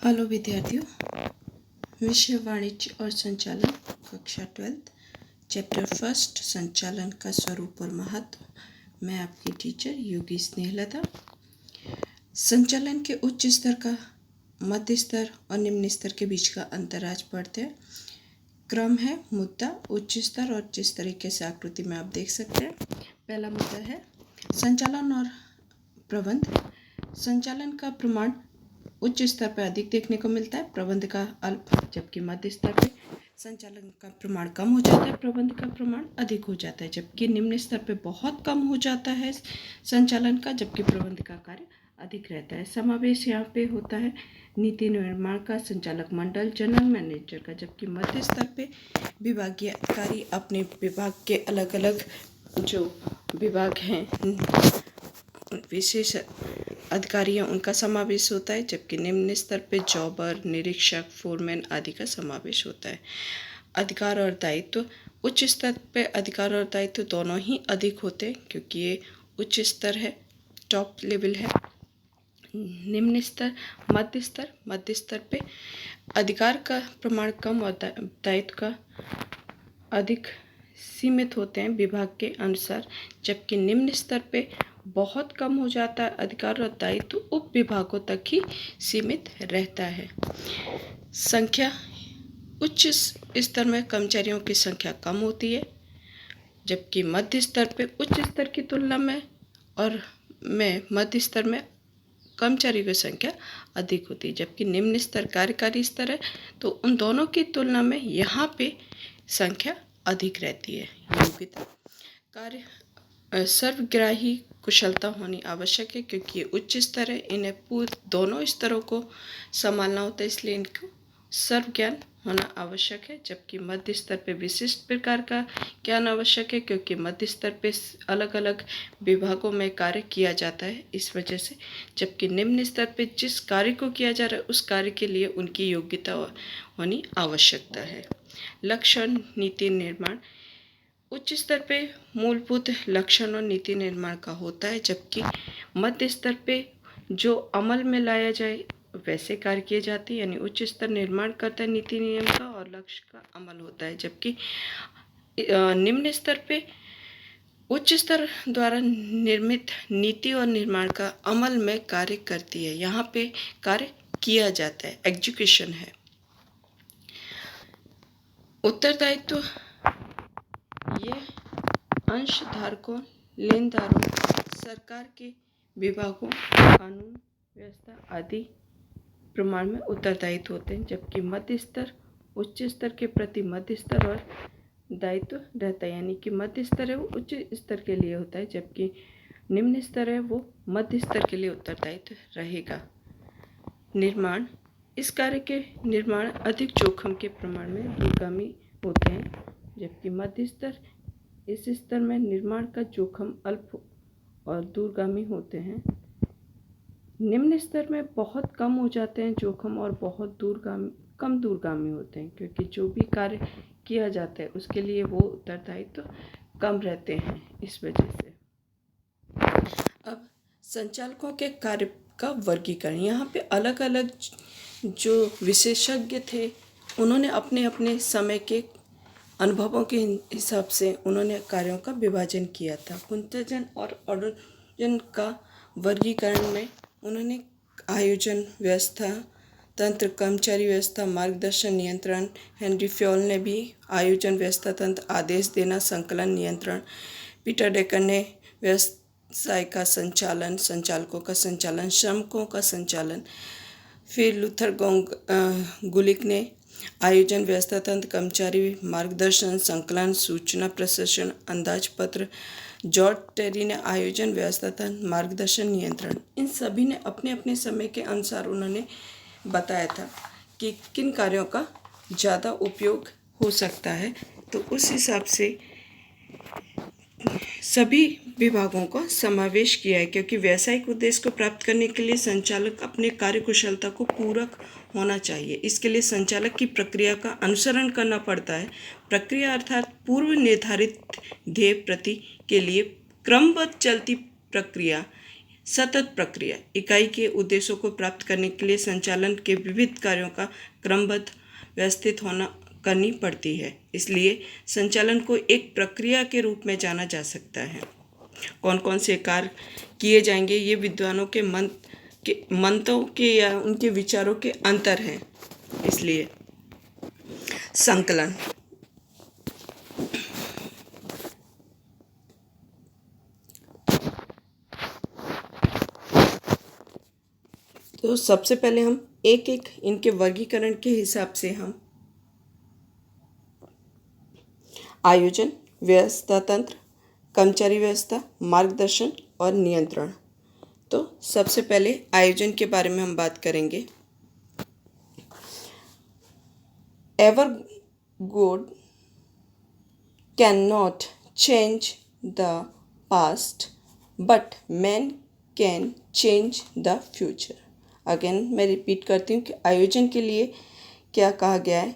Hello विद्यार्थियों, विषय वाणिज्य और संचालन, कक्षा 12, चैप्टर फर्स्ट, संचालन का स्वरूप और महत्व। मैं आपकी टीचर योगी स्नेहलता। संचालन के उच्च स्तर का, मध्य स्तर और निम्न स्तर के बीच का अंतर आज पढ़ते हैं। क्रम है मुद्दा, उच्च स्तर, और जिस तरीके से आकृति में आप देख सकते हैं। पहला मुद्दा है संचालन और प्रबंध। संचालन का प्रमाण उच्च स्तर पर अधिक देखने को मिलता है, प्रबंध का अल्प, जबकि मध्य स्तर पे संचालन का प्रमाण कम हो जाता है, प्रबंध का प्रमाण अधिक हो जाता है, जबकि निम्न स्तर पे बहुत कम हो जाता है संचालन का, जबकि प्रबंध का कार्य अधिक रहता है। समावेश यहाँ पे होता है नीति निर्माण का, संचालक मंडल, जनरल मैनेजर का, जबकि मध्य स्तर पे विभागीय अधिकारी अपने विभाग के अलग अलग जो विभाग हैं, विशेष अधिकारी हैं, उनका समावेश होता है, जबकि निम्न स्तर पे जॉबर, निरीक्षक, फोरमैन आदि का समावेश होता है। अधिकार और दायित्व, उच्च स्तर पे अधिकार और दायित्व दोनों ही अधिक होते हैं, क्योंकि ये उच्च स्तर है, टॉप लेवल है। निम्न स्तर, मध्य स्तर पे अधिकार का प्रमाण कम और दायित्व का अधिक सीमित होते हैं विभाग के अनुसार, जबकि निम्न स्तर पे बहुत कम हो जाता है अधिकार और दायित्व उप विभागों तक ही सीमित रहता है। संख्या, उच्च स्तर में कर्मचारियों की संख्या कम होती है, जबकि मध्य स्तर पे उच्च स्तर की तुलना में मध्य स्तर में कर्मचारियों की संख्या अधिक होती है, जबकि निम्न स्तर कार्यकारी स्तर है, तो उन दोनों की तुलना में यहाँ पे संख्या अधिक रहती है। योग्यता, कार्य सर्वग्राही कुशलता होनी आवश्यक है, क्योंकि ये उच्च स्तर है, इन्हें दोनों स्तरों को संभालना होता है, इसलिए इनको सर्व ज्ञान होना आवश्यक है, जबकि मध्य स्तर पे विशिष्ट प्रकार का ज्ञान आवश्यक है, क्योंकि मध्य स्तर पे अलग अलग विभागों में कार्य किया जाता है, इस वजह से, जबकि निम्न स्तर पे जिस कार्य को किया जा रहा है उस कार्य के लिए उनकी योग्यता होनी आवश्यकता है। लक्षण, नीति निर्माण, उच्च स्तर पे मूलभूत लक्षण और नीति निर्माण का होता है, जबकि मध्य स्तर पे जो अमल में लाया जाए वैसे कार्य किए जाते हैं, यानी उच्च स्तर निर्माण करता है नीति नियम का और लक्ष्य का अमल होता है, जबकि निम्न स्तर पे उच्च स्तर द्वारा निर्मित नीति और निर्माण का अमल में कार्य करती है, यहाँ पे कार्य किया जाता है, एग्जीक्यूशन है। उत्तरदायित्व, ये अंशधारकों, लेनदारों, सरकार के विभागों, कानून व्यवस्था आदि प्रमाण में उत्तरदायित्व होते हैं, जबकि मध्य स्तर उच्च स्तर के प्रति मध्य स्तर और दायित्व रहता है, यानी कि मध्य स्तर है वो उच्च स्तर के लिए होता है, जबकि निम्न स्तर है वो मध्य स्तर के लिए उत्तरदायित्व रहेगा। निर्माण, इस कार्य के निर्माण अधिक जोखिम के प्रमाण में दूरगामी होते हैं, जबकि मध्य स्तर, इस स्तर में निर्माण का जोखिम अल्प और दूरगामी होते हैं। निम्न स्तर में बहुत कम हो जाते हैं जोखिम और बहुत कम दूरगामी होते हैं, क्योंकि जो भी कार्य किया जाता है उसके लिए वो उत्तरदायित्व कम रहते हैं, इस वजह से। अब संचालकों के कार्य का वर्गीकरण, यहाँ पे अलग अलग जो विशेषज्ञ थे उन्होंने अपने अपने समय के अनुभवों के हिसाब से उन्होंने कार्यों का विभाजन किया था। कुंतजन और अरुणजन का वर्गीकरण में उन्होंने आयोजन व्यवस्था, तंत्र, कर्मचारी व्यवस्था, मार्गदर्शन, नियंत्रण, हेनरी फ्योल ने भी आयोजन व्यवस्था, तंत्र, आदेश देना, संकलन, नियंत्रण, पीटर डेकर ने व्यवसाय का संचालन, संचालकों का संचालन, श्रमिकों का संचालन, फिर लूथर गुलिक ने आयोजन व्यवस्था, तंत्र, कर्मचारी मार्गदर्शन, संकलन, सूचना प्रशासन, अंदाजपत्र, जॉर्ज टेरी ने आयोजन व्यवस्था, तंत्र, मार्गदर्शन, नियंत्रण। इन सभी ने अपने अपने समय के अनुसार उन्होंने बताया था कि किन कार्यों का ज़्यादा उपयोग हो सकता है, तो उस हिसाब से सभी विभागों का समावेश किया है, क्योंकि व्यावसायिक उद्देश्य को प्राप्त करने के लिए संचालक अपने कार्यकुशलता को पूरक होना चाहिए। इसके लिए संचालक की प्रक्रिया का अनुसरण करना पड़ता है। प्रक्रिया अर्थात पूर्व निर्धारित ध्येय प्राप्ति के लिए क्रमबद्ध चलती प्रक्रिया सतत प्रक्रिया इकाई के उद्देश्यों को प्राप्त करने के लिए संचालन के विविध कार्यों का क्रमबद्ध व्यवस्थित होना करनी पड़ती है। इसलिए संचालन को एक प्रक्रिया के रूप में जाना जा सकता है। कौन कौन से कार्य किए जाएंगे, ये विद्वानों के मंतों के या उनके विचारों के अंतर हैं। इसलिए संकलन, तो सबसे पहले हम एक एक इनके वर्गीकरण के हिसाब से हम आयोजन, व्यवस्था तंत्र, कर्मचारी व्यवस्था, मार्गदर्शन और नियंत्रण। तो सबसे पहले आयोजन के बारे में हम बात करेंगे। Ever God cannot change the past, but man can change the future. Again मैं रिपीट करती हूँ कि आयोजन के लिए क्या कहा गया है।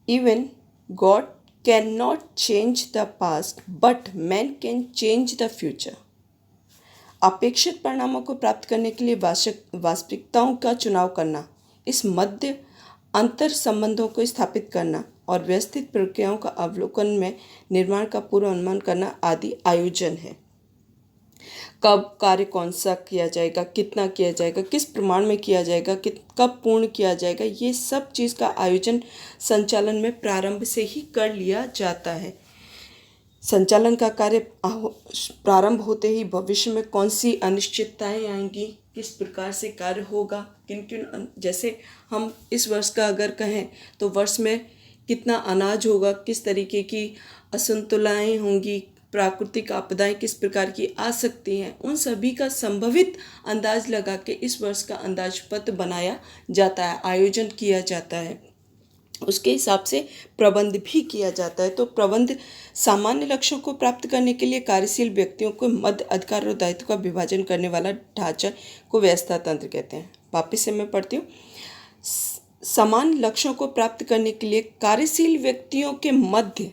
Even God can not change the past but man can change the future. अपेक्षित परिणामों को प्राप्त करने के लिए वास्तविकताओं का चुनाव करना, इस मध्य अंतर संबंधों को स्थापित करना और व्यवस्थित प्रक्रियाओं का अवलोकन में निर्माण का पूर्व अनुमान करना आदि आयोजन है। कब कार्य कौन सा किया जाएगा, कितना किया जाएगा, किस प्रमाण में किया जाएगा, कब पूर्ण किया जाएगा, ये सब चीज़ का आयोजन संचालन में प्रारंभ से ही कर लिया जाता है। संचालन का कार्य प्रारंभ होते ही भविष्य में कौन सी अनिश्चितताएं आएंगी, किस प्रकार से कार्य होगा, किन किन, जैसे हम इस वर्ष का अगर कहें तो वर्ष में कितना अनाज होगा, किस तरीके की असंतुलनाएं होंगी, प्राकृतिक आपदाएं किस प्रकार की आ सकती हैं, उन सभी का संभवित अंदाज लगा के इस वर्ष का अंदाज पत्र बनाया जाता है, आयोजन किया जाता है। उसके हिसाब से प्रबंध भी किया जाता है। तो प्रबंध सामान्य लक्ष्यों को प्राप्त करने के लिए कार्यशील व्यक्तियों को मध्य अधिकार और दायित्व का विभाजन करने वाला ढांचा को व्यवस्था तंत्र कहते हैं। वापिस से मैं पढ़ती हूँ। समान लक्ष्यों को प्राप्त करने के लिए कार्यशील व्यक्तियों के मध्य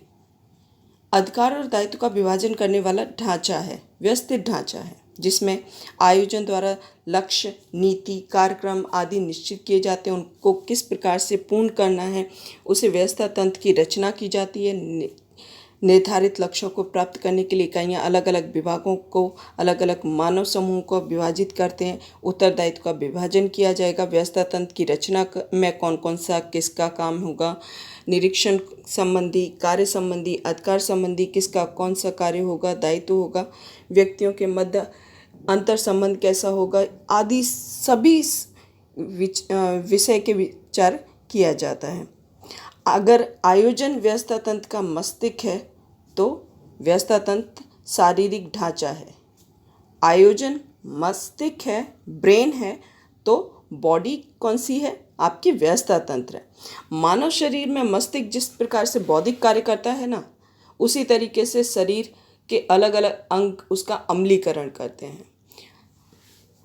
अधिकार और दायित्व का विभाजन करने वाला ढांचा है, व्यवस्थित ढांचा है, जिसमें आयोजन द्वारा लक्ष्य, नीति, कार्यक्रम आदि निश्चित किए जाते हैं। उनको किस प्रकार से पूर्ण करना है, उसे व्यवस्था तंत्र की रचना की जाती है। निर्धारित लक्ष्यों को प्राप्त करने के लिए इकाइयाँ अलग अलग विभागों को, अलग अलग मानव समूह को विभाजित करते हैं। उत्तरदायित्व का विभाजन किया जाएगा। व्यवस्था तंत्र की रचना में कौन कौन सा किसका काम होगा, निरीक्षण संबंधी, कार्य संबंधी, अधिकार संबंधी किसका कौन सा कार्य होगा, दायित्व होगा, व्यक्तियों के मध्य अंतर संबंध कैसा होगा, आदि सभी विषय के विचार किया जाता है। अगर आयोजन व्यवस्था तंत्र का मस्तिष्क है तो व्यवस्था तंत्र शारीरिक ढांचा है। आयोजन मस्तिष्क है, ब्रेन है, तो बॉडी कौन सी है, आपकी व्यवस्था तंत्र है। मानव शरीर में मस्तिष्क जिस प्रकार से बौद्धिक कार्य करता है ना, उसी तरीके से शरीर के अलग अलग अंग उसका अम्लीकरण करते हैं।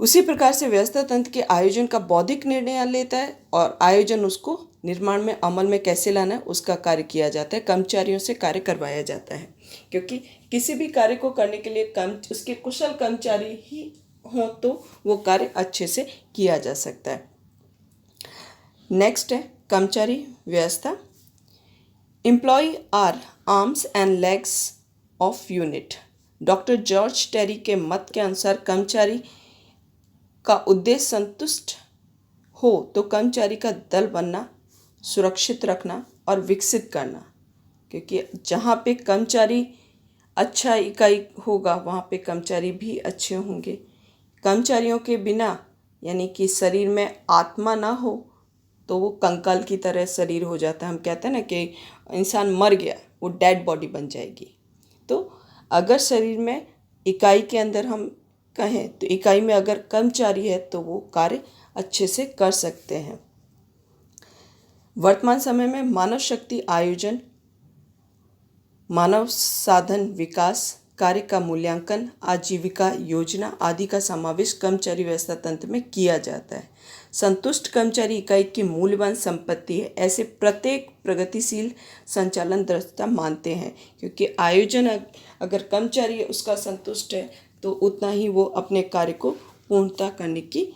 उसी प्रकार से व्यवस्था तंत्र के आयोजन का बौद्धिक निर्णय लेता है और आयोजन उसको निर्माण में अमल में कैसे लाना है उसका कार्य किया जाता है। कर्मचारियों से कार्य करवाया जाता है, क्योंकि किसी भी कार्य को करने के लिए उसके कुशल कर्मचारी ही हों तो वो कार्य अच्छे से किया जा सकता है। नेक्स्ट है कर्मचारी व्यवस्था। Employ are arms and legs of unit. Doctor George Terry के मत के अनुसार कर्मचारी का उद्देश्य संतुष्ट हो तो कर्मचारी का दल बनना, सुरक्षित रखना और विकसित करना, क्योंकि जहाँ पे कर्मचारी अच्छा इकाई होगा वहाँ पे कर्मचारी भी अच्छे होंगे। कर्मचारियों के बिना यानी कि शरीर में आत्मा ना हो तो वो कंकाल की तरह शरीर हो जाता है। हम कहते हैं ना कि इंसान मर गया, वो डेड बॉडी बन जाएगी। तो अगर शरीर में इकाई के अंदर हम कहें तो इकाई में अगर कर्मचारी है तो वो कार्य अच्छे से कर सकते हैं। वर्तमान समय में मानव शक्ति आयोजन, मानव साधन विकास, कार्य का मूल्यांकन, आजीविका योजना आदि का समावेश कर्मचारी व्यवस्था तंत्र में किया जाता है। संतुष्ट कर्मचारी इकाई की मूल्यवान संपत्ति है, ऐसे प्रत्येक प्रगतिशील संचालन दृष्टा मानते हैं, क्योंकि आयोजन अगर कर्मचारी उसका संतुष्ट है तो उतना ही वो अपने कार्य को पूर्णता करने की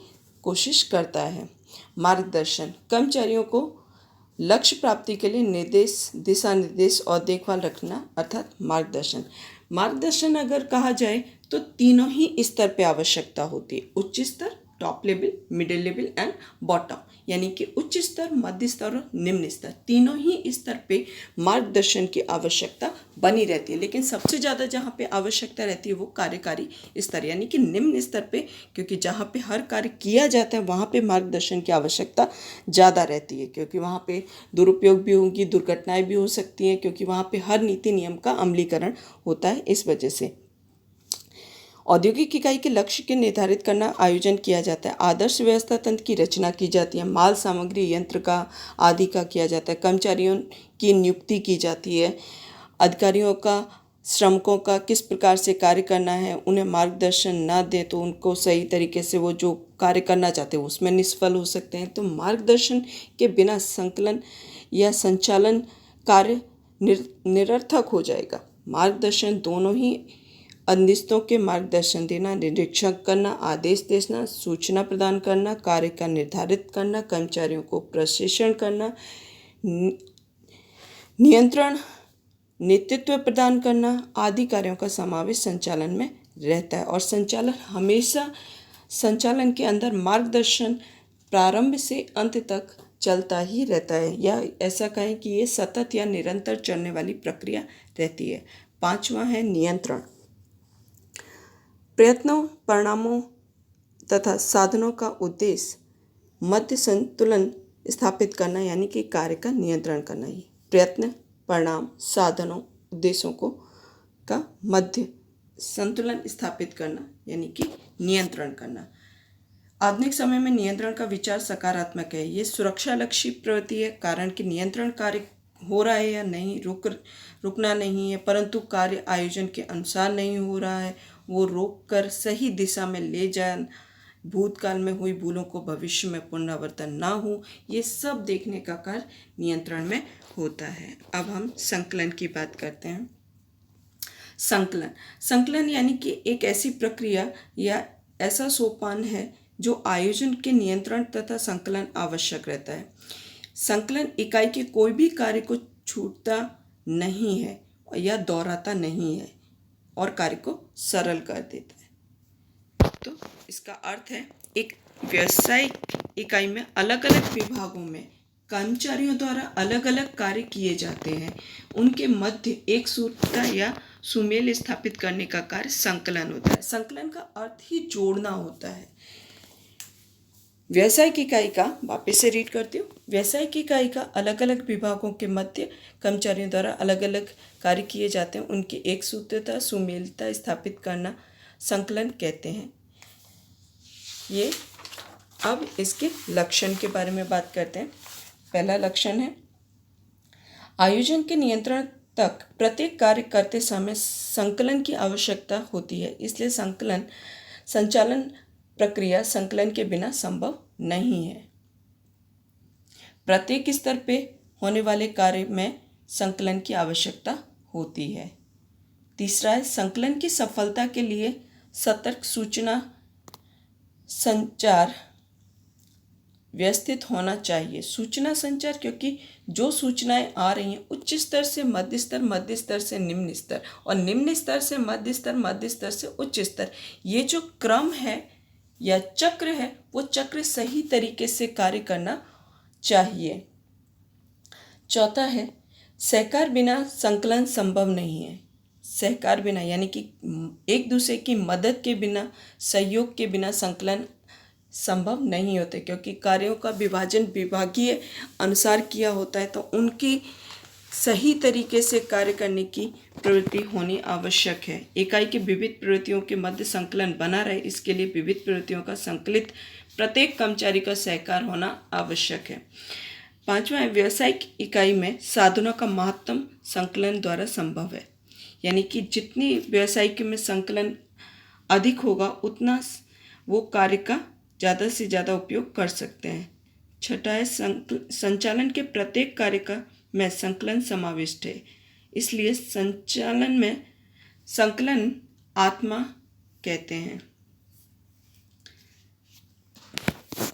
कोशिश करता है। मार्गदर्शन, कर्मचारियों को लक्ष्य प्राप्ति के लिए निर्देश, दिशा निर्देश और देखभाल रखना अर्थात मार्गदर्शन। मार्गदर्शन अगर कहा जाए तो तीनों ही स्तर पे आवश्यकता होती है, उच्च स्तर, top level, middle level and bottom, यानी कि उच्च स्तर, मध्य स्तर और निम्न स्तर, तीनों ही स्तर पे मार्गदर्शन की आवश्यकता बनी रहती है। लेकिन सबसे ज़्यादा जहाँ पे आवश्यकता रहती है वो कार्यकारी स्तर यानी कि निम्न स्तर पे, क्योंकि जहाँ पे हर कार्य किया जाता है वहाँ पे मार्गदर्शन की आवश्यकता ज़्यादा रहती है, क्योंकि वहाँ पे दुरुपयोग भी होंगी, दुर्घटनाएं भी हो सकती हैं, क्योंकि वहाँ पे हर नीति नियम का अमलीकरण होता है। इस वजह से औद्योगिक इकाई के लक्ष्य के निर्धारित करना, आयोजन किया जाता है। आदर्श व्यवस्था तंत्र की रचना की जाती है। माल सामग्री, यंत्र का आदि का किया जाता है। कर्मचारियों की नियुक्ति की जाती है। अधिकारियों का श्रमिकों का किस प्रकार से कार्य करना है, उन्हें मार्गदर्शन ना दे तो उनको सही तरीके से वो जो कार्य करना चाहते हैं उसमें निष्फल हो सकते हैं। तो मार्गदर्शन के बिना संकलन या संचालन कार्य निरर्थक हो जाएगा। मार्गदर्शन दोनों ही अंदिस्तों के मार्गदर्शन देना, निरीक्षण करना, आदेश देना, सूचना प्रदान करना, कार्य का निर्धारित करना, कर्मचारियों को प्रशिक्षण करना, नियंत्रण, नेतृत्व प्रदान करना आदि कार्यों का समावेश संचालन में रहता है। और संचालन हमेशा, संचालन के अंदर मार्गदर्शन प्रारंभ से अंत तक चलता ही रहता है, या ऐसा कहें कि ये सतत या निरंतर चलने वाली प्रक्रिया रहती है। पांचवा है नियंत्रण। प्रयत्नों, परिणामों तथा साधनों का उद्देश्य मध्य संतुलन स्थापित करना, यानी कि कार्य का नियंत्रण करना ही। प्रयत्न, परिणाम, साधनों, उद्देश्यों को का मध्य संतुलन स्थापित करना, यानी कि नियंत्रण करना। आधुनिक समय में नियंत्रण का विचार सकारात्मक है। ये सुरक्षा लक्षी प्रवृत्ति है, कारण कि नियंत्रण कार्य हो रहा है या नहीं, रुकना नहीं है, परंतु कार्य आयोजन के अनुसार नहीं हो रहा है, वो रोक कर सही दिशा में ले जाए, भूतकाल में हुई भूलों को भविष्य में पुनरावर्तन ना हो, ये सब देखने का कार्य नियंत्रण में होता है। अब हम संकलन की बात करते हैं। संकलन, संकलन यानी कि एक ऐसी प्रक्रिया या ऐसा सोपान है जो आयोजन के नियंत्रण तथा संकलन आवश्यक रहता है। संकलन इकाई के कोई भी कार्य को छूटता नहीं है या दोहराता नहीं है और कार्य को सरल कर देता है। तो इसका अर्थ है, एक व्यावसायिक इकाई में अलग अलग विभागों में कर्मचारियों द्वारा अलग अलग कार्य किए जाते हैं, उनके मध्य एक सूत्रता या सुमेल स्थापित करने का कार्य संकलन होता है। संकलन का अर्थ ही जोड़ना होता है। व्यावसायिक इकाई का, वापस से रीड करती हूँ, व्यावसायिक इकाई का अलग अलग विभागों के मध्य कर्मचारियों द्वारा अलग अलग कार्य किए जाते हैं, उनकी एक सूत्रता, सुमेलता स्थापित करना संकलन कहते हैं। ये अब इसके लक्षण के बारे में बात करते हैं। पहला लक्षण है, आयोजन के नियंत्रण तक प्रत्येक कार्य करते समय संकलन की आवश्यकता होती है, इसलिए संचालन प्रक्रिया संकलन के बिना संभव नहीं है। प्रत्येक स्तर पे होने वाले कार्य में संकलन की आवश्यकता होती है। तीसरा है, संकलन की सफलता के लिए सतर्क सूचना संचार व्यवस्थित होना चाहिए। सूचना संचार, क्योंकि जो सूचनाएं आ रही हैं उच्च स्तर से मध्य स्तर, मध्य स्तर से निम्न स्तर और निम्न स्तर से मध्य स्तर, मध्य स्तर से उच्च स्तर, ये जो क्रम है या चक्र है वो चक्र सही तरीके से कार्य करना चाहिए। चौथा है, सहकार बिना संकलन संभव नहीं है। सहकार बिना यानी कि एक दूसरे की मदद के बिना, सहयोग के बिना संकलन संभव नहीं होते, क्योंकि कार्यों का विभाजन विभागीय अनुसार किया होता है, तो उनकी सही तरीके से कार्य करने की प्रवृत्ति होनी आवश्यक है। इकाई की विविध प्रवृत्तियों के मध्य संकलन बना रहे, इसके लिए विविध प्रवृत्तियों का संकलित प्रत्येक कर्मचारी का सहकार होना आवश्यक है। पांचवा है, व्यावसायिक इकाई में साधनों का महत्तम संकलन द्वारा संभव है, यानी कि जितनी व्यावसायिक में संकलन अधिक होगा उतना वो कार्य का ज़्यादा से ज़्यादा उपयोग कर सकते हैं। छठा है, संचालन के प्रत्येक कार्य का में संकलन समाविष्ट है, इसलिए संचालन में संकलन आत्मा कहते हैं।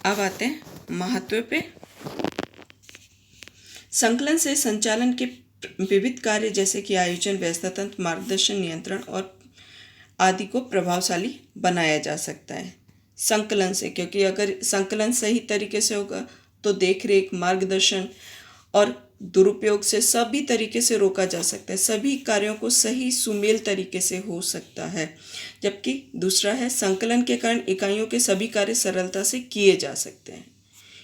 अब आते हैं महत्व पे। संकलन से संचालन के विविध कार्य जैसे कि आयोजन, व्यवस्था तंत्र, मार्गदर्शन, नियंत्रण और आदि को प्रभावशाली बनाया जा सकता है संकलन से, क्योंकि अगर संकलन सही तरीके से होगा तो देखरेख, मार्गदर्शन और दुरुपयोग से सभी तरीके से रोका जा सकता है, सभी कार्यों को सही सुमेल तरीके से हो सकता है। जबकि दूसरा है, संकलन के कारण इकाइयों के सभी कार्य सरलता से किए जा सकते हैं,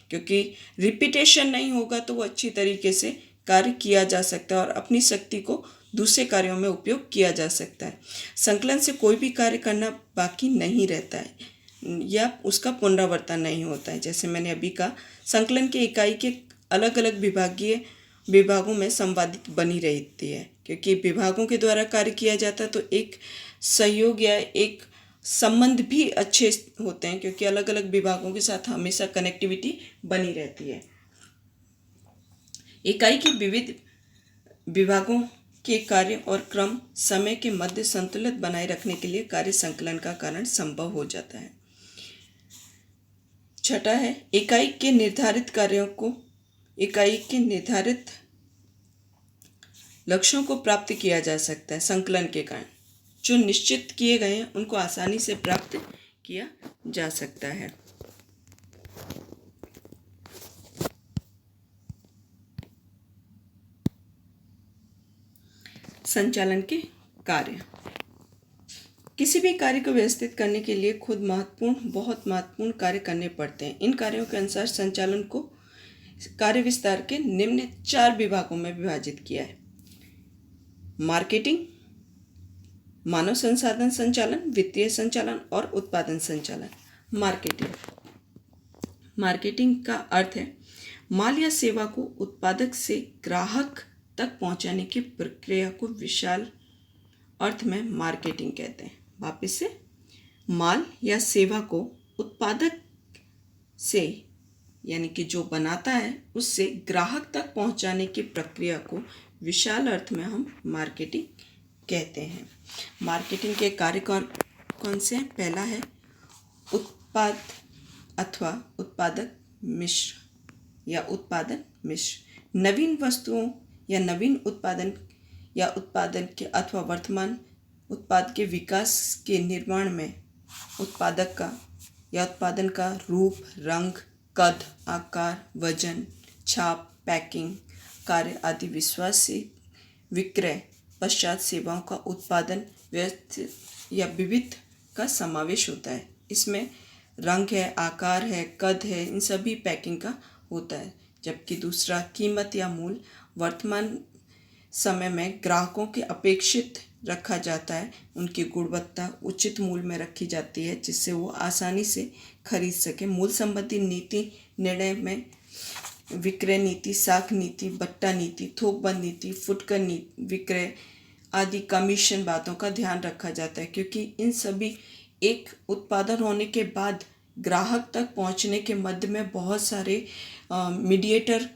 क्योंकि रिपीटेशन नहीं होगा तो वो अच्छी तरीके से कार्य किया जा सकता है और अपनी शक्ति को दूसरे कार्यों में उपयोग किया जा सकता है। संकलन से कोई भी कार्य करना बाकी नहीं रहता है या उसका पुनरावर्तन नहीं होता है। जैसे मैंने अभी कहा, संकलन की इकाई के अलग अलग विभागों में संवादित बनी रहती है, क्योंकि विभागों के द्वारा कार्य किया जाता है तो एक सहयोग या एक संबंध भी अच्छे होते हैं, क्योंकि अलग अलग विभागों के साथ हमेशा कनेक्टिविटी बनी रहती है। इकाई के विविध विभागों के कार्य और क्रम समय के मध्य संतुलित बनाए रखने के लिए कार्य संकलन का कारण संभव हो जाता है। छठा है, इकाई के निर्धारित कार्यों को, इकाई के निर्धारित लक्ष्यों को प्राप्त किया जा सकता है संकलन के कारण। जो निश्चित किए गए हैं उनको आसानी से प्राप्त किया जा सकता है। संचालन के कार्य। किसी भी कार्य को व्यवस्थित करने के लिए बहुत महत्वपूर्ण कार्य करने पड़ते हैं। इन कार्यों के अनुसार संचालन को कार्य विस्तार के निम्न 4 विभागों में विभाजित किया है। मार्केटिंग, मानव संसाधन संचालन, वित्तीय संचालन और उत्पादन संचालन। मार्केटिंग का अर्थ है माल या सेवा को उत्पादक से ग्राहक तक पहुंचाने की प्रक्रिया को विशाल अर्थ में मार्केटिंग कहते हैं। वापस से, माल या सेवा को उत्पादक से, यानी कि जो बनाता है, उससे ग्राहक तक पहुंचाने की प्रक्रिया को विशाल अर्थ में हम मार्केटिंग कहते हैं। मार्केटिंग के कार्य कौन से हैं? पहला है उत्पाद अथवा उत्पादक मिश्र या उत्पादन मिश्र। नवीन वस्तुओं या नवीन उत्पादन या उत्पादन के अथवा वर्तमान उत्पाद के विकास के निर्माण में उत्पादक का या उत्पादन का रूप, रंग, कद, आकार, वजन, छाप, पैकिंग कार्य आदि विश्वास से विक्रय पश्चात सेवाओं का उत्पादन व्यवस्थित या विविध का समावेश होता है। इसमें रंग है, आकार है, कद है, इन सभी पैकिंग का होता है। जबकि दूसरा कीमत या मूल्य वर्तमान समय में ग्राहकों के अपेक्षित रखा जाता है। उनकी गुणवत्ता उचित मूल्य में रखी जाती है जिससे वो आसानी से खरीद सके। मूल्य संबंधी नीति निर्णय में विक्रय नीति, साख नीति, बट्टा नीति, थोकबंद नीति, फुटकर नीति, विक्रय आदि कमीशन बातों का ध्यान रखा जाता है, क्योंकि इन सभी एक उत्पादन होने के बाद ग्राहक तक पहुंचने के मध्य में बहुत सारे मीडिएटर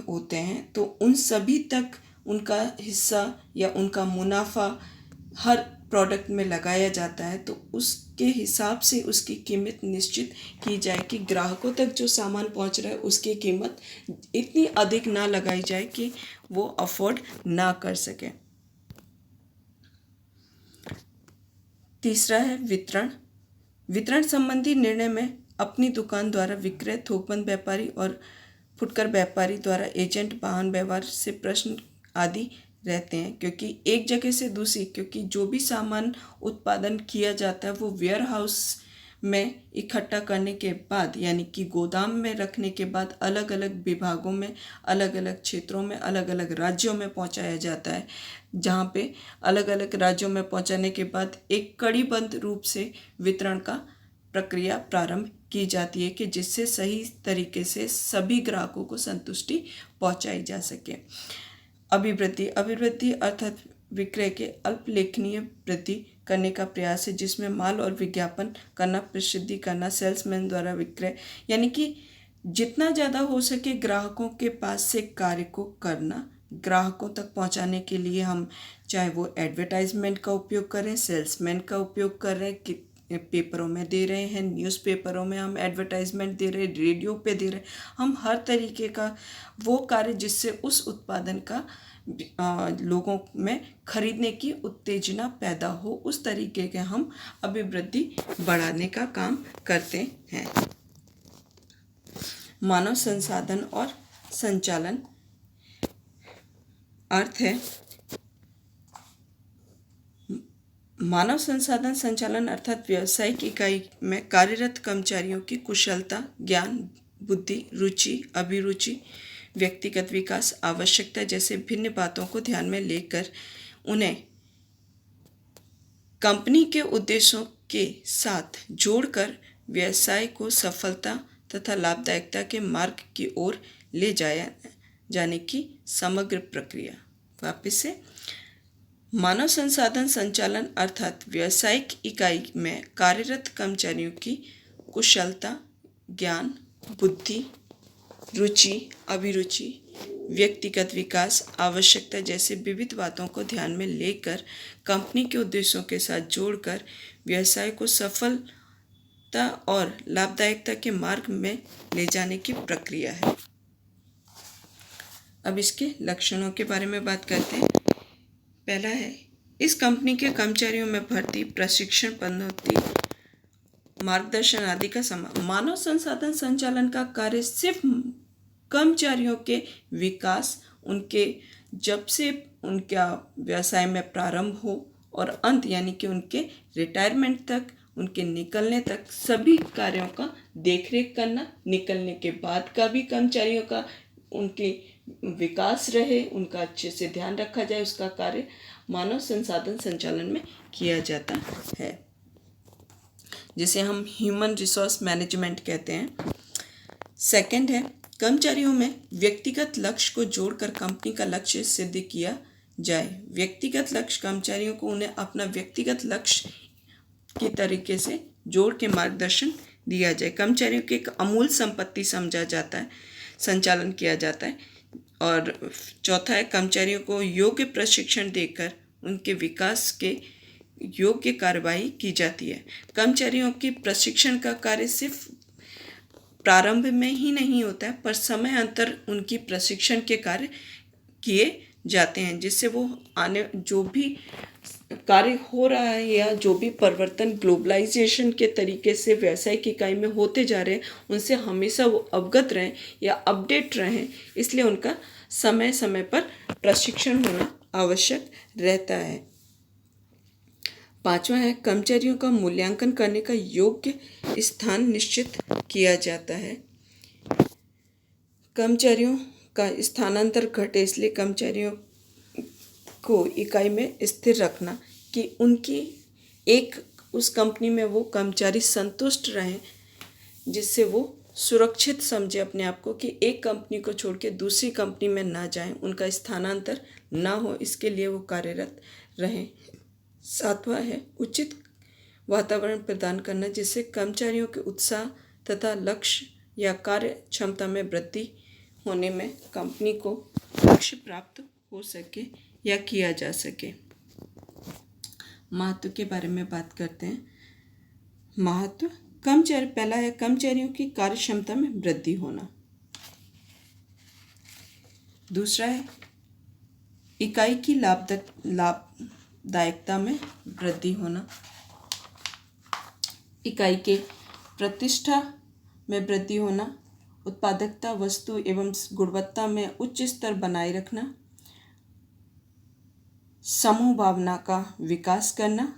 होते हैं, तो उन सभी तक उनका हिस्सा या उनका मुनाफा हर प्रोडक्ट में लगाया जाता है। तो उसके हिसाब से उसकी कीमत निश्चित की जाए कि ग्राहकों तक जो सामान पहुंच रहा है उसकी कीमत इतनी अधिक ना लगाई जाए कि वो अफोर्ड ना कर सके। तीसरा है वितरण संबंधी निर्णय में अपनी दुकान द्वारा विक्रय, थोकबंद व्यापारी और फुटकर व्यापारी द्वारा एजेंट, वाहन व्यवहार से प्रश्न आदि रहते हैं, क्योंकि एक जगह से दूसरी, क्योंकि जो भी सामान उत्पादन किया जाता है वो वेयर हाउस में इकट्ठा करने के बाद, यानी कि गोदाम में रखने के बाद अलग अलग विभागों में, अलग अलग क्षेत्रों में, अलग अलग राज्यों में पहुंचाया जाता है, जहां पे अलग अलग राज्यों में पहुंचाने के बाद एक कड़ीबद्ध रूप से वितरण का प्रक्रिया प्रारंभ की जाती है कि जिससे सही तरीके से सभी ग्राहकों को संतुष्टि पहुंचाई जा सके। अभिवृद्धि अर्थात विक्रय के अल्पलेखनीय वृद्धि करने का प्रयास है, जिसमें माल और विज्ञापन करना, प्रसिद्धि करना, सेल्समैन द्वारा विक्रय, यानी कि जितना ज़्यादा हो सके ग्राहकों के पास से कार्य को करना, ग्राहकों तक पहुंचाने के लिए हम चाहे वो एडवर्टाइजमेंट का उपयोग करें, सेल्समैन का उपयोग कर रहे हैं, कि पेपरों में दे रहे हैं, न्यूज़पेपरों में हम एडवर्टाइजमेंट दे रहे हैं, रेडियो पे दे रहे हैं, हम हर तरीके का वो कार्य जिससे उस उत्पादन का लोगों में खरीदने की उत्तेजना पैदा हो, उस तरीके के हम अभिवृद्धि बढ़ाने का काम करते हैं। मानव संसाधन और संचालन अर्थ है मानव संसाधन संचालन अर्थात व्यावसायिक इकाई में कार्यरत कर्मचारियों की कुशलता, ज्ञान, बुद्धि, रुचि, अभिरुचि, व्यक्तिगत विकास, आवश्यकता जैसे भिन्न बातों को ध्यान में लेकर उन्हें कंपनी के उद्देश्यों के साथ जोड़कर व्यवसाय को सफलता तथा लाभदायकता के मार्ग की ओर ले जाने की समग्र प्रक्रिया। वापस से, मानव संसाधन संचालन अर्थात व्यावसायिक इकाई में कार्यरत कर्मचारियों की कुशलता, ज्ञान, बुद्धि, रुचि, अभिरुचि, व्यक्तिगत विकास, आवश्यकता जैसे विविध बातों को ध्यान में लेकर कंपनी के उद्देश्यों के साथ जोड़कर व्यवसाय को सफलता और लाभदायकता के मार्ग में ले जाने की प्रक्रिया है। अब इसके लक्षणों के बारे में बात करते हैं। पहला है, इस कंपनी के कर्मचारियों में भर्ती, प्रशिक्षण, पदोन्नति, मार्गदर्शन आदि का मानव संसाधन संचालन का कार्य सिर्फ कर्मचारियों के विकास, उनके जब से उनका व्यवसाय में प्रारंभ हो और अंत यानी कि उनके रिटायरमेंट तक, उनके निकलने तक सभी कार्यों का देखरेख करना, निकलने के बाद का भी कर्मचारियों का उनके विकास रहे, उनका अच्छे से ध्यान रखा जाए, उसका कार्य मानव संसाधन संचालन में किया जाता है, जिसे हम ह्यूमन रिसोर्स मैनेजमेंट कहते हैं। सेकंड है, कर्मचारियों में व्यक्तिगत लक्ष्य को जोड़कर कंपनी का लक्ष्य सिद्ध किया जाए। व्यक्तिगत लक्ष्य, कर्मचारियों को उन्हें अपना व्यक्तिगत लक्ष्य के तरीके से जोड़ के मार्गदर्शन दिया जाए। कर्मचारियों की एक अमूल्य संपत्ति समझा जाता है, संचालन किया जाता है। और चौथा है, कर्मचारियों को योग्य प्रशिक्षण देकर उनके विकास के योग्य कार्रवाई की जाती है। कर्मचारियों की प्रशिक्षण का कार्य सिर्फ प्रारंभ में ही नहीं होता है, पर समय अंतर उनकी प्रशिक्षण के कार्य किए जाते हैं, जिससे वो आने जो भी कार्य हो रहा है या जो भी परिवर्तन ग्लोबलाइजेशन के तरीके से व्यावसायिक इकाई में होते जा रहे हैं, उनसे हमेशा वो अवगत रहें या अपडेट रहें। इसलिए उनका समय समय पर प्रशिक्षण होना आवश्यक रहता है। पांचवा है, कर्मचारियों का मूल्यांकन करने का योग्य स्थान निश्चित किया जाता है। कर्मचारियों का स्थानांतर घटे, इसलिए कर्मचारियों को इकाई में स्थिर रखना कि उनकी उस कंपनी में वो कर्मचारी संतुष्ट रहें, जिससे वो सुरक्षित समझे अपने आप को कि एक कंपनी को छोड़ के दूसरी कंपनी में ना जाएं, उनका स्थानांतर ना हो, इसके लिए वो कार्यरत रहें। सातवां है, उचित वातावरण प्रदान करना, जिससे कर्मचारियों के उत्साह तथा लक्ष्य या कार्य क्षमता में वृद्धि होने में कंपनी को लक्ष्य प्राप्त हो सके या किया जा सके। महत्व के बारे में बात करते हैं। महत्व, पहला है, कर्मचारियों की कार्य क्षमता में वृद्धि होना। दूसरा है, इकाई की लाभदायकता में वृद्धि होना। इकाई के प्रतिष्ठा में वृद्धि होना। उत्पादकता, वस्तु एवं गुणवत्ता में उच्च स्तर बनाए रखना। समूह भावना का विकास करना।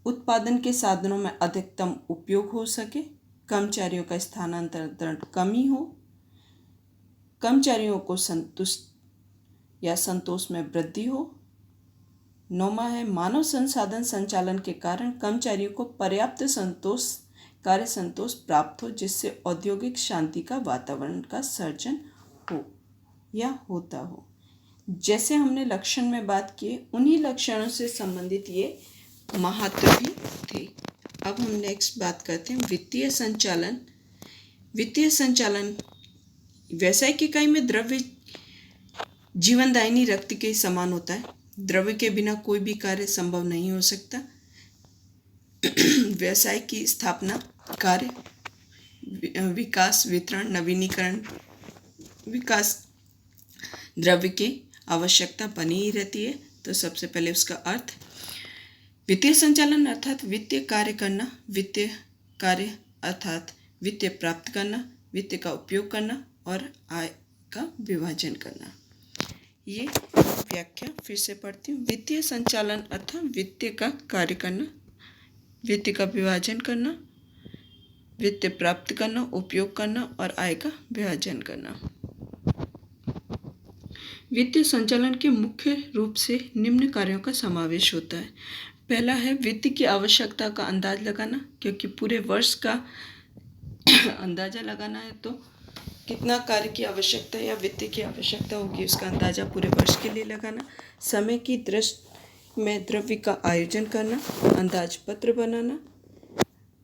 उत्पादन के साधनों में अधिकतम उपयोग हो सके। कर्मचारियों का स्थानांतरण कम ही हो। कर्मचारियों को संतोष में वृद्धि हो। 9वां है, मानव संसाधन संचालन के कारण कर्मचारियों को पर्याप्त कार्य संतोष प्राप्त हो, जिससे औद्योगिक शांति का वातावरण का सर्जन हो या होता हो। जैसे हमने लक्षण में बात की, उन्हीं लक्षणों से संबंधित ये महत्व भी थे। अब हम नेक्स्ट बात करते हैं वित्तीय संचालन। वित्तीय संचालन, व्यवसायिक इकाई में द्रव्य जीवनदायिनी रक्त के समान होता है। द्रव्य के बिना कोई भी कार्य संभव नहीं हो सकता। व्यवसाय की स्थापना, कार्य, विकास, वितरण, नवीनीकरण, विकास, द्रव्य की आवश्यकता बनी ही रहती है। तो सबसे पहले उसका अर्थ, वित्तीय संचालन अर्थात वित्तीय कार्य करना, वित्तीय कार्य अर्थात वित्तीय प्राप्त करना, वित्त का उपयोग करना और आय का विभाजन करना। ये व्याख्या फिर से पढ़ती हूँ। वित्तीय संचालन अर्थात वित्तीय का कार्य करना, वित्त का विभाजन करना, वित्त प्राप्त करना, उपयोग करना और आय का विभाजन करना। वित्तीय संचालन के मुख्य रूप से निम्न कार्यों का समावेश होता है। पहला है वित्त की आवश्यकता का अंदाज लगाना, क्योंकि पूरे वर्ष का अंदाजा लगाना है तो कितना कार्य की आवश्यकता या वित्त की आवश्यकता होगी उसका अंदाजा पूरे वर्ष के लिए लगाना। समय की दृष्टि में द्रव्य का आयोजन करना, अंदाज पत्र बनाना,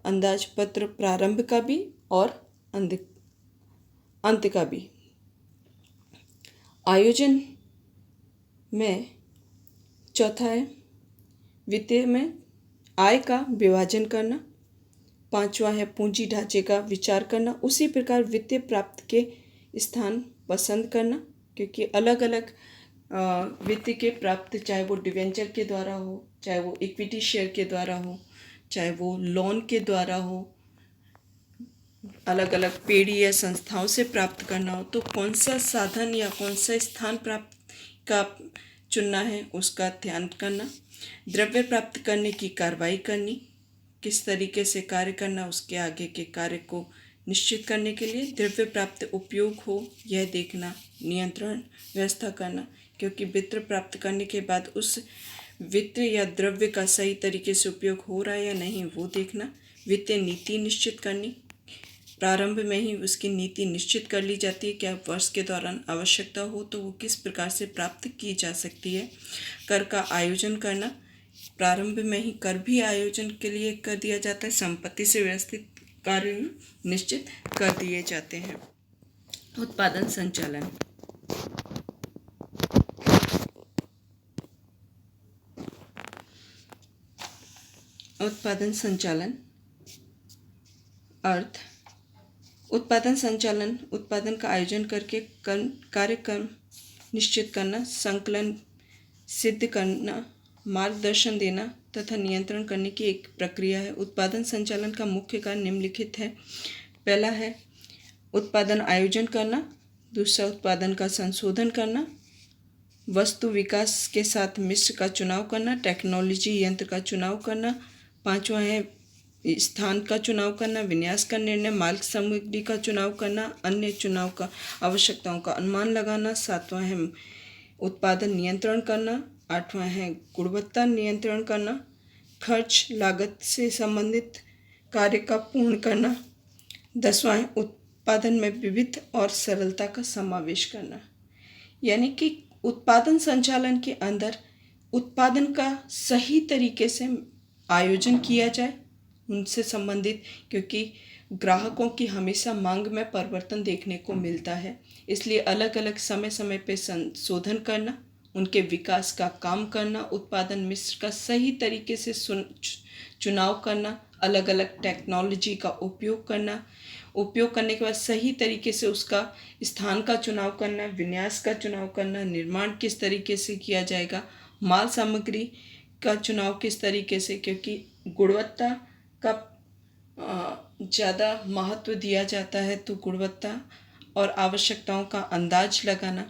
अंदाज पत्र प्रारंभ का भी और अंत का भी। आयोजन में चौथा है वित्तीय में आय का विभाजन करना। पांचवा है पूंजी ढांचे का विचार करना। उसी प्रकार वित्तीय प्राप्त के स्थान पसंद करना, क्योंकि अलग अलग वित्त के प्राप्त, चाहे वो डिवेंचर के द्वारा हो, चाहे वो इक्विटी शेयर के द्वारा हो, चाहे वो लोन के द्वारा हो, अलग अलग पेड़ी या संस्थाओं से प्राप्त करना हो, तो कौन सा साधन या कौन सा स्थान प्राप्त का चुनना है उसका ध्यान करना। द्रव्य प्राप्त करने की कार्रवाई करनी, किस तरीके से कार्य करना, उसके आगे के कार्य को निश्चित करने के लिए द्रव्य प्राप्त उपयोग हो यह देखना। नियंत्रण व्यवस्था करना, क्योंकि वित्त प्राप्त करने के बाद उस वित्त या द्रव्य का सही तरीके से उपयोग हो रहा है या नहीं वो देखना। वित्तीय नीति निश्चित करनी, प्रारंभ में ही उसकी नीति निश्चित कर ली जाती है, क्या वर्ष के दौरान आवश्यकता हो तो वो किस प्रकार से प्राप्त की जा सकती है। कर का आयोजन करना, प्रारंभ में ही कर भी आयोजन के लिए कर दिया जाता है, संपत्ति से व्यवस्थित कार्य निश्चित कर दिए जाते हैं। उत्पादन संचालन, उत्पादन संचालन अर्थ, उत्पादन संचालन उत्पादन का आयोजन करके कार्यक्रम निश्चित करना, संकलन सिद्ध करना, मार्गदर्शन देना तथा नियंत्रण करने की एक प्रक्रिया है। उत्पादन संचालन का मुख्य कार्य निम्नलिखित है। पहला है उत्पादन आयोजन करना, दूसरा उत्पादन का संशोधन करना, वस्तु विकास के साथ मिश्र का चुनाव करना, टेक्नोलॉजी यंत्र का चुनाव करना, पांचवा है स्थान का चुनाव करना, विन्यास का निर्णय, माल सामग्री का चुनाव करना, अन्य चुनाव का आवश्यकताओं का अनुमान लगाना, सातवां है उत्पादन नियंत्रण करना, आठवां है गुणवत्ता नियंत्रण करना, खर्च लागत से संबंधित कार्य का पूर्ण करना, दसवां है उत्पादन में विविध और सरलता का समावेश करना। यानी कि उत्पादन संचालन के अंदर उत्पादन का सही तरीके से आयोजन किया जाए, उनसे संबंधित, क्योंकि ग्राहकों की हमेशा मांग में परिवर्तन देखने को मिलता है, इसलिए अलग अलग समय समय पे संशोधन करना, उनके विकास का काम करना, उत्पादन मिश्र का सही तरीके से चुनाव करना, अलग अलग टेक्नोलॉजी का उपयोग करना, उपयोग करने के बाद सही तरीके से उसका स्थान का चुनाव करना, विन्यास का चुनाव करना, निर्माण किस तरीके से किया जाएगा, माल सामग्री का चुनाव किस तरीके से, क्योंकि गुणवत्ता का ज़्यादा महत्व दिया जाता है, तो गुणवत्ता और आवश्यकताओं का अंदाज लगाना,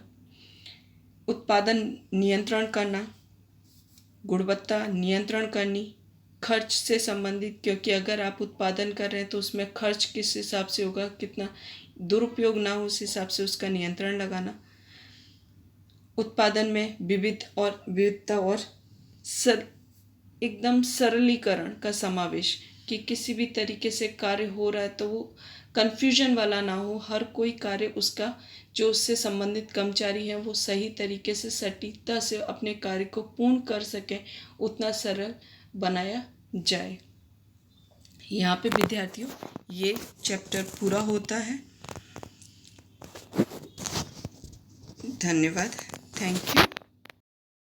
उत्पादन नियंत्रण करना, गुणवत्ता नियंत्रण करनी, खर्च से संबंधित, क्योंकि अगर आप उत्पादन कर रहे हैं तो उसमें खर्च किस हिसाब से होगा, कितना दुरुपयोग ना हो उस हिसाब से उसका नियंत्रण लगाना, उत्पादन में विविधता और एकदम सरलीकरण का समावेश, कि किसी भी तरीके से कार्य हो रहा है तो वो कन्फ्यूजन वाला ना हो, हर कोई कार्य उसका जो उससे संबंधित कर्मचारी हैं वो सही तरीके से सटीकता से अपने कार्य को पूर्ण कर सकें, उतना सरल बनाया जाए। यहाँ पे विद्यार्थियों ये चैप्टर पूरा होता है। धन्यवाद। Thank you.